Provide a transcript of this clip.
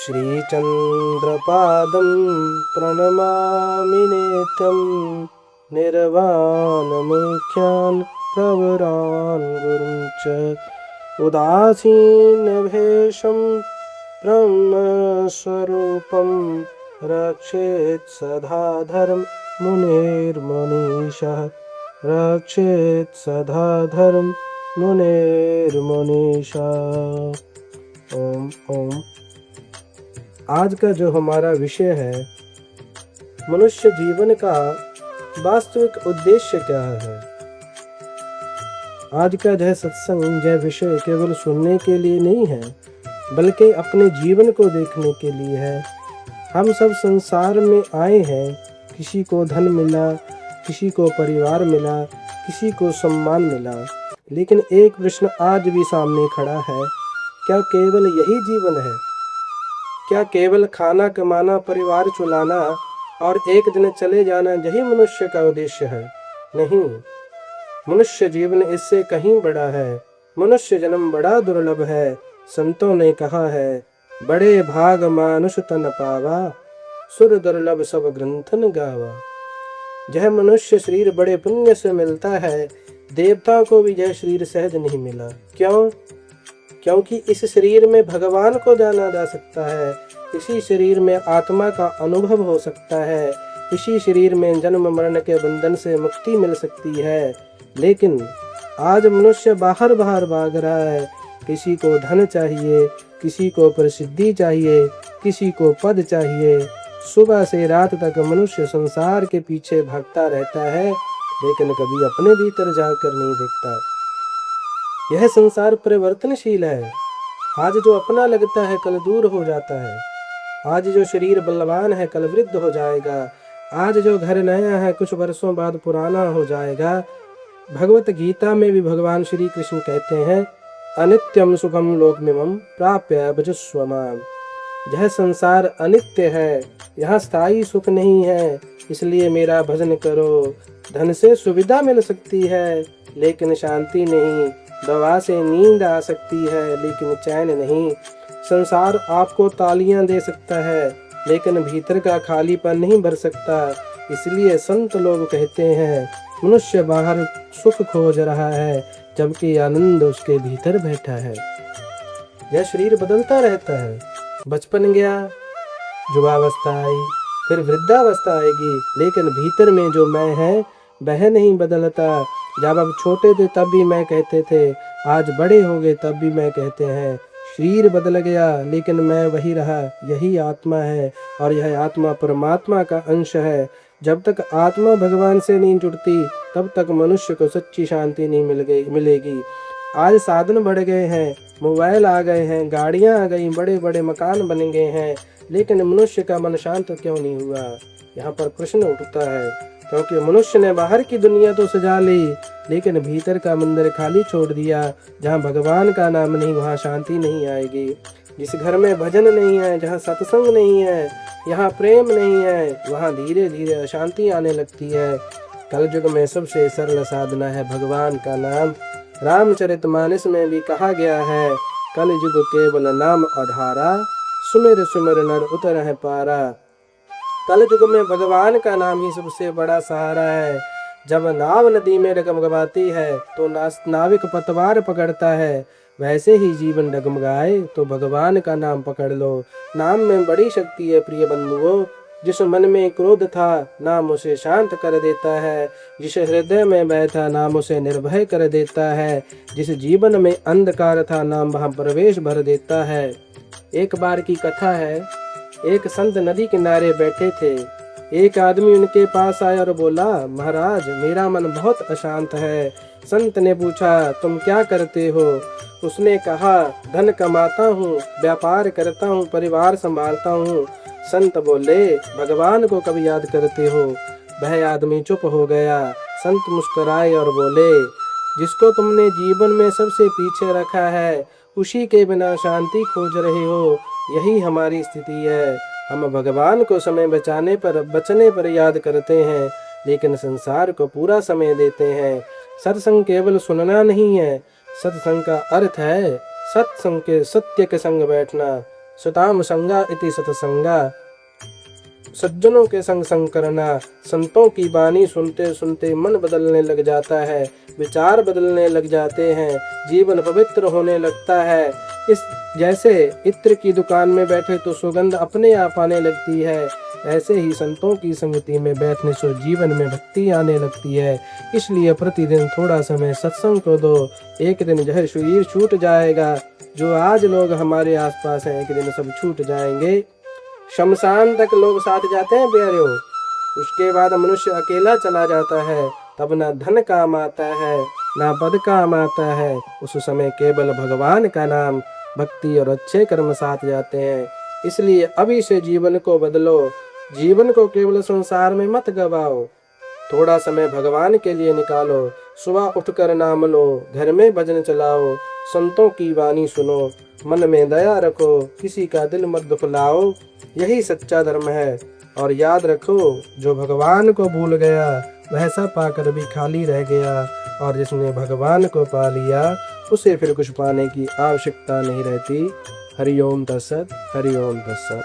श्रीचन्द्रपादं प्रणमामि नित्यं निर्वाणमुख्यान् प्रवरान् गुरुं च उदासीनवेषं ब्रह्मस्वरूपं रक्षेत् सदा धर्ममुनिर्मनीषः रक्षेत् सदा धर्ममुनिर्मनीषः। ओम ओम। आज का जो हमारा विषय है, मनुष्य जीवन का वास्तविक उद्देश्य क्या है। आज का यह सत्संग, यह विषय केवल सुनने के लिए नहीं है, बल्कि अपने जीवन को देखने के लिए है। हम सब संसार में आए हैं, किसी को धन मिला, किसी को परिवार मिला, किसी को सम्मान मिला, लेकिन एक प्रश्न आज भी सामने खड़ा है, क्या केवल यही जीवन है? क्या केवल खाना कमाना, परिवार चलाना और एक दिन चले जाना यही मनुष्य का उद्देश्य है? नहीं, मनुष्य जीवन इससे कहीं बड़ा है। मनुष्य जन्म बड़ा दुर्लभ है। संतों ने कहा है, बड़े भाग मानुष तन पावा, सुर दुर्लभ सब ग्रंथन गावा। यह मनुष्य शरीर बड़े पुण्य से मिलता है। देवताओं को भी यह शरीर सहज नहीं मिला। क्यों? क्योंकि इस शरीर में भगवान को जाना जा सकता है, इसी शरीर में आत्मा का अनुभव हो सकता है, इसी शरीर में जन्म मरण के बंधन से मुक्ति मिल सकती है। लेकिन आज मनुष्य बाहर बाहर भाग रहा है। किसी को धन चाहिए, किसी को प्रसिद्धि चाहिए, किसी को पद चाहिए। सुबह से रात तक मनुष्य संसार के पीछे भागता रहता है, लेकिन कभी अपने भीतर जाकर नहीं देखता। यह संसार परिवर्तनशील है। आज जो अपना लगता है कल दूर हो जाता है। आज जो शरीर बलवान है कल वृद्ध हो जाएगा। आज जो घर नया है कुछ वर्षों बाद पुराना हो जाएगा। भगवत गीता में भी भगवान श्री कृष्ण कहते हैं, अनित्यम सुखम लोकमिमं प्राप्य भजस्व माम्। यह संसार अनित्य है, यहाँ स्थायी सुख नहीं है, इसलिए मेरा भजन करो। धन से सुविधा मिल सकती है, लेकिन शांति नहीं। दवा से नींद आ सकती है, लेकिन चैन नहीं। संसार आपको तालियां दे सकता है, लेकिन भीतर का खालीपन नहीं भर सकता। इसलिए संत लोग कहते हैं, मनुष्य बाहर सुख खोज रहा है, जबकि आनंद उसके भीतर बैठा है। यह शरीर बदलता रहता है। बचपन गया, युवावस्था आई, फिर वृद्धावस्था आएगी, लेकिन भीतर में जो मैं है वह नहीं बदलता। जब अब छोटे थे तब भी मैं कहते थे, आज बड़े हो गए तब भी मैं कहते हैं। शरीर बदल गया, लेकिन मैं वही रहा। यही आत्मा है, और यह आत्मा परमात्मा का अंश है। जब तक आत्मा भगवान से नहीं जुड़ती, तब तक मनुष्य को सच्ची शांति नहीं मिलेगी। आज साधन बढ़ गए हैं, मोबाइल आ गए हैं, गाड़ियां आ गई, बड़े बड़े मकान बन गए हैं, लेकिन मनुष्य का मन शांत क्यों नहीं हुआ? यहाँ पर प्रश्न उठता है, क्योंकि मनुष्य ने बाहर की दुनिया तो सजा ली, लेकिन भीतर का मंदिर खाली छोड़ दिया। जहाँ भगवान का नाम नहीं, वहाँ शांति नहीं आएगी। जिस घर में भजन नहीं है, जहाँ सत्संग नहीं है, यहाँ प्रेम नहीं है, वहाँ धीरे धीरे अशांति आने लगती है। कलयुग में सबसे सरल साधना है भगवान का नाम। रामचरितमानस में भी कहा गया है, कलयुग केवल नाम आधारा, सुमिर सुमिर नर उतर है पारा। कलयुग में भगवान का नाम ही सबसे बड़ा सहारा है। जब नाव नदी में डगमगाती है तो नाविक पतवार पकड़ता है, वैसे ही जीवन डगमगाए तो भगवान का नाम पकड़ लो। नाम में बड़ी शक्ति है प्रिय बंधुओं। जिस मन में क्रोध था, नाम उसे शांत कर देता है। जिस हृदय में भय था, नाम उसे निर्भय कर देता है। जिस जीवन में अंधकार था, नाम वहाँ प्रवेश भर देता है। एक बार की कथा है, एक संत नदी किनारे बैठे थे। एक आदमी उनके पास आया और बोला, महाराज मेरा मन बहुत अशांत है। संत ने पूछा, तुम क्या करते हो? उसने कहा, धन कमाता हूँ, व्यापार करता हूँ, परिवार संभालता हूँ। संत बोले, भगवान को कब याद करते हो? वह आदमी चुप हो गया। संत मुस्कुराए और बोले, जिसको तुमने जीवन में सबसे पीछे रखा है, उसी के बिना शांति खोज रहे हो। यही हमारी स्थिति है। हम भगवान को समय बचने पर याद करते हैं, लेकिन संसार को पूरा समय देते हैं। सत्संग केवल सुनना नहीं है, सत्संग का अर्थ है सत्संग के सत्य के संग बैठना। सताम संगा इति सतसंगा। सज्जनों के संग संग करना। संतों की वाणी सुनते सुनते मन बदलने लग जाता है, विचार बदलने लग जाते हैं, जीवन पवित्र होने लगता है। इस जैसे इत्र की दुकान में बैठे तो सुगंध अपने आप आने लगती है, ऐसे ही संतों की संगति में बैठने से जीवन में भक्ति आने लगती है। इसलिए प्रतिदिन थोड़ा समय सत्संग को दो, एक दिन जहर शरीर छूट जाएगा। जो आज लोग हमारे आसपास हैं, एक दिन सब छूट जाएंगे। शमशान तक लोग साथ जाते हैं प्यारे, उसके बाद मनुष्य अकेला चला जाता है। तब ना धन काम आता है, ना पद काम आता है। उस समय केवल भगवान का नाम, भक्ति और अच्छे कर्म साथ जाते हैं। इसलिए अभी से जीवन को बदलो, जीवन को केवल संसार में मत गवाओ। थोड़ा समय भगवान के लिए निकालो, सुबह उठकर नाम लो, घर में भजन चलाओ, संतों की वाणी सुनो, मन में दया रखो, किसी का दिल मत दुखलाओ। यही सच्चा धर्म है। और याद रखो, जो भगवान को भूल गया वह सब पाकर भी खाली रह गया, और जिसने भगवान को पा लिया उसे फिर कुछ पाने की आवश्यकता नहीं रहती। हरि ओम तत्सत, हरि ओम तत्सत।